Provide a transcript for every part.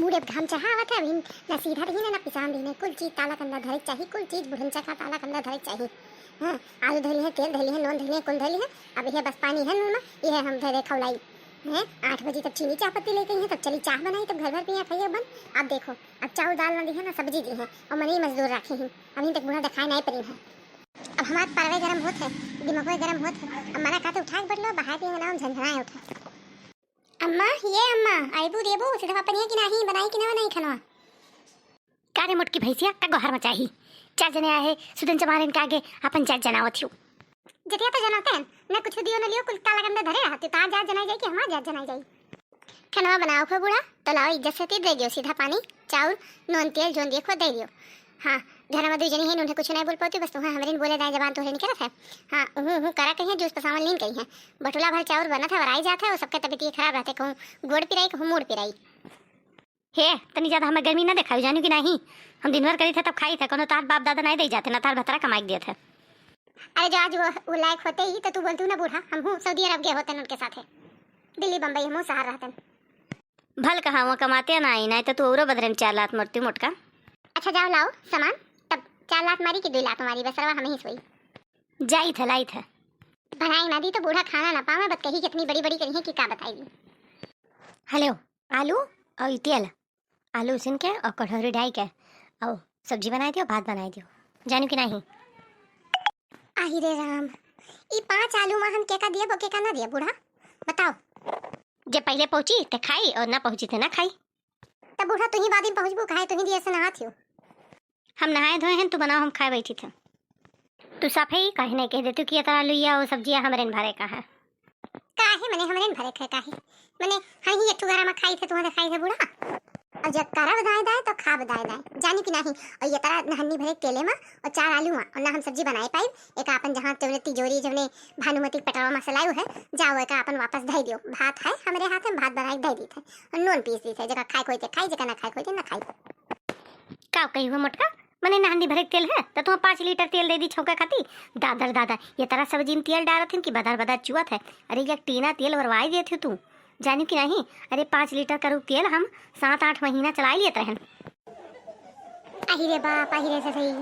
मुड़े घाम चढ़ावत है अभी ना सीधा रही ना पिसान रही कुल चीज ताला कंदा धरे चाहिए कुल चीज बुढ़नचा का ताला कंदा धरे चाहिए। हाँ आलू धरी है तेल धरी है नून धरी है कुल धरी है अब ये बस पानी है नून में ये हम धरे खवलाई है 8 बजे तक चीनी चाय पत्ती लेके हैं तब चली चाय बनाई तब घर भर पिया खाइए बन। अब देखो अब चावल दाल ना दी है ना सब्जी दी है और मनी मजदूर रखे हैं अभी तक बूढ़ा दिखाई नहीं पड़ी है। अब हमारे परवे गरम होत है दिमाग गरम होत है अब मना कहते उठा के बदलो बाहर के नाम झंझनाए उठा। अम्मा ये अम्मा आईबू देबू सीधा पनिया की नहीं बनाई कि ना नहीं खाना कारे मोटकी भैंसिया का गोहर मचाही 4 जने आए सुदन चमारन के आगे अपन 4 जनावत हूँ जतिया तो जनाते हैं न कुछ दियो न लियो कुल ताला कंदा धरे रहते तार जा जनाई जाए कि हमार जा जनाई जाए। खाना बनाओ खो बूढ़ा तो लाओ इज्जत से दे दियो सीधा पानी चावल नून तेल जोन देखो दे दियो। हाँ घर में 2 जने हैं उन्हें कुछ नहीं बोल पाती बस तुम्हें हमारे बोले दाए जबान तोहरे निकलत है। हाँ हूँ करा कहीं जूस पसावल नहीं कहीं है बटुला भर चावल बना था वराई जाता है और सबका तबीयत खराब रहते कहूँ गोड़ पिराई कहूँ मूड पिराई। हे तनी ज्यादा हमें गर्मी ना दिखाई जानी कि नहीं हम दिन भर करी थे तब खाई थे कोनो तार बाप दादा नहीं दे जाते ना तार भतरा कमाई दिए थे। अरे जो आज वो लायक होते ही तो तू बोलती ना बूढ़ा हम हूँ सऊदी अरब गए होते उनके साथ दिल्ली बम्बई हम शहर रहते भल कहा वहाँ कमाते ना आई नहीं तो तू और बदरे में 4 लात मरती मोटका। अच्छा जाओ लाओ सामान तब 4 लात मारी कि 2 लात मारी बस रवा हम ही सोई जाई थे लाई थे बनाई ना दी तो बूढ़ा खाना ना पावे बत कही कितनी बड़ी बड़ी करी है कि का बताएगी। हेलो आलू और तेल आलू उसन के और कटोरी डाई के और सब्जी बनाई दियो भात बनाई दियो जानू कि नहीं। आही रे राम ई 5 आलू में हम के का दिया बके का ना दिया बूढ़ा बताओ। जब पहले पहुंची तो खाई और ना पहुंची तो ना खाई। तब बूढ़ा तू ही बाद में पहुंचबू खाए तू ही दिया से नहा थियो हम नहाए धोए हैं तू बनाओ हम खाए बैठी थे तू सफाई कहे नहीं कह दे तू कि तरह लुइया और सब्जियां हमारे भरे का है काहे मने हमरे भरे खे काहे मने हम ही एठू गरा में खाई थे तुम्हारे खाई थे बूढ़ा और जब करा बधाई दाए तो खा बधाई दाए जानी कि नहीं और ये तरह नहन्नी भरे केले में और 4 आलू में और ना हम सब्जी बनाए पाई एक अपन जहां तोने तिजोरी जने भानुमती पटवा मसाला है जाओ एक अपन वापस धई दियो भात है हमारे हाथ में भात बनाई धई दी थे और नून पीस दी थे जगह खाए कोई थे खाई जगह ना खाए कोई थे ना खाई का कही हुआ मोटका मने नहन्नी भरे तेल है तो तुम 5 लीटर तेल दे दी छौका खाती दादर दादा ये तरह सब्जी में तेल डालत है कि बदर बदर चुआ थे अरे ये टीना तेल भरवाई देते तू जानी कि नहीं अरे 5 लीटर करू तेल हम 7-8 महीना चला लेते रहन। अहिरे बाप अहिरे से सही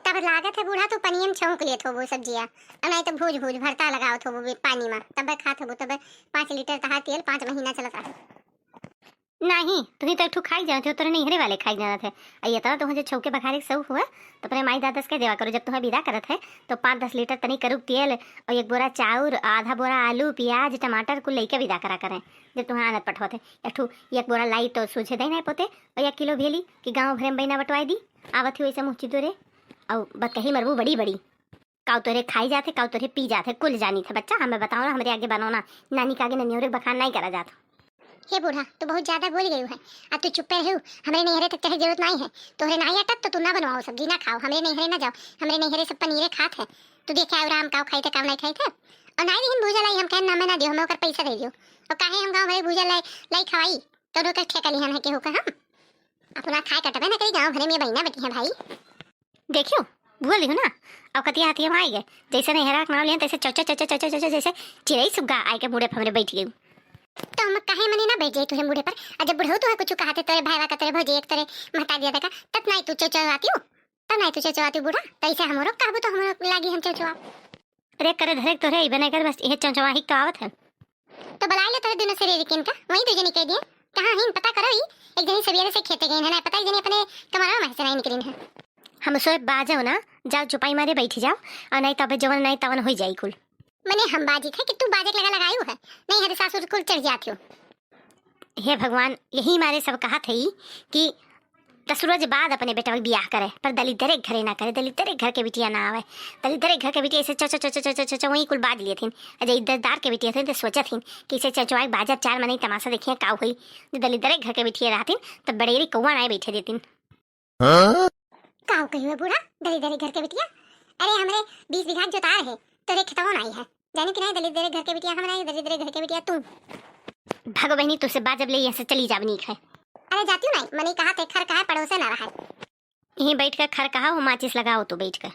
तब लागत है बूढ़ा तो पनियम छौंक लेत हो वो सब्जियां और नहीं तो भूज भूज भरता लगाओ थो वो पानी में तब खात हो तब 5 लीटर तहा तेल 5 महीना चलता है। नहीं तुही तो एकठू खाई जाते हो तोरे नहीं हरे वाले खाई जाना थे ये तरह तुझे छौके बखारे सब हुआ तो अपने माई दादा के देवा करो जब तुम्हें विदा करत है तो 5-10 लीटर तनी करू तेल और 1 बोरा चाउर आधा बोरा आलू प्याज टमाटर को लेके विदा करा करें जब तुम्हें आनत पठोते एकठू 1 बोरा लाई तो सूझे दे नहीं पोते और 1 किलो भेली कि गाँव भरे में बहना बटवाई दी आवत ही वैसे मुँची तोरे और बत कही मरबू बड़ी बड़ी काउ तोरे खाई जाते काउ तोरे पी जाते कुल जानी थे बच्चा हमें बताओ ना हमारे आगे बनाओ नानी के आगे ननियोरे बखान नहीं करा जाता। हे बूढ़ा तू बहुत ज्यादा बोल गई है अब तू चुप रहे हमारे नहरे तक चाहे जरूरत नहीं है तोहरे नहीं अटक तो तू ना बनवाओ सब्जी ना खाओ हमारे नहरे ना जाओ हमारे नहरे सब पनीरे खात है तू देखे आराम काव खाई थे काव नहीं खाई थे और नहीं लेकिन भूजा लाई हम कह नामे ना दियो हमें ओकर पैसा दे दियो और काहे हम गांव भरे भूजा लाई खवाई तो रोकर ठेका लिहन है के होकर हम अपना खाए कटबे ना करी गांव भरे में बहिना बेटी है भाई देखियो भूल लियो ना अब कतिया हाथी हम आई गए जैसे नहरा नाव लिया तैसे चौचा चौचा चौचा चौचा जैसे चिड़ई सुग्गा आई के मुड़े हमरे बैठ गई तो हम काहे मने ना बैठ जाई तुहे मुड़े पर और जब बुढ़ऊ तो कुछ कहते तेरे भाईवा का तेरे भौजी एक तेरे महता दिया देखा तब नहीं तू चौचवाती हो तब नहीं तू चौचवाती बूढ़ा तैसे हमरो कहबो तो हमरो लागी हम चौचवा अरे करे धरे तोरे ई बने कर बस ये चौचवा ही तो आवत है तो बुला ले तेरे दोनों से रिकिन का वही 2 जने कह दिए कहां हिन पता करो ही एक जने सवेरे से खेते गए है ना पता एक जने अपने कमरा में से नहीं निकलिन है हम सोए बाजो ना जाओ चुपाई मारे बैठी जाओ और नहीं तब जवन नहीं तवन हो जाई कुल मने हम बाजी थे कि तू बाजे लगा लगायू है नहीं हरे सासुर कुल चढ़ जाती हो। हे भगवान यही मारे सब कहा थे कि 10 रोज बाद अपने बेटा का ब्याह करे पर दलित घरे ना करे दलित घर के बिटिया ना आवे दलित घर के बिटिया ऐसे चचा वही कुल बाज लिए थी अजय इज्जतदार के बिटिया थे तो सोचा थी कि इसे चचवाई बाजा 4 महीने तमाशा देखिए का हुई दलित घर के बिटिया रहती तब बड़ेरी कौआ ना बैठे देती काव कहियो बूढ़ा दलित घर के बिटिया अरे हमरे 20 बीघा जोतार है तोरे खेतवा नहीं है जाने कि नहीं दलित घर के बिटिया हमारे दलित घर के बिटिया तू भागो बहनी तुझसे बात जब ले यहाँ से चली जा बनी है अरे जाती हूँ नहीं मने कहा थे खर कहा पड़ोसे ना रहा यहीं बैठ कर खर कहा हो माचिस लगाओ तो बैठ कर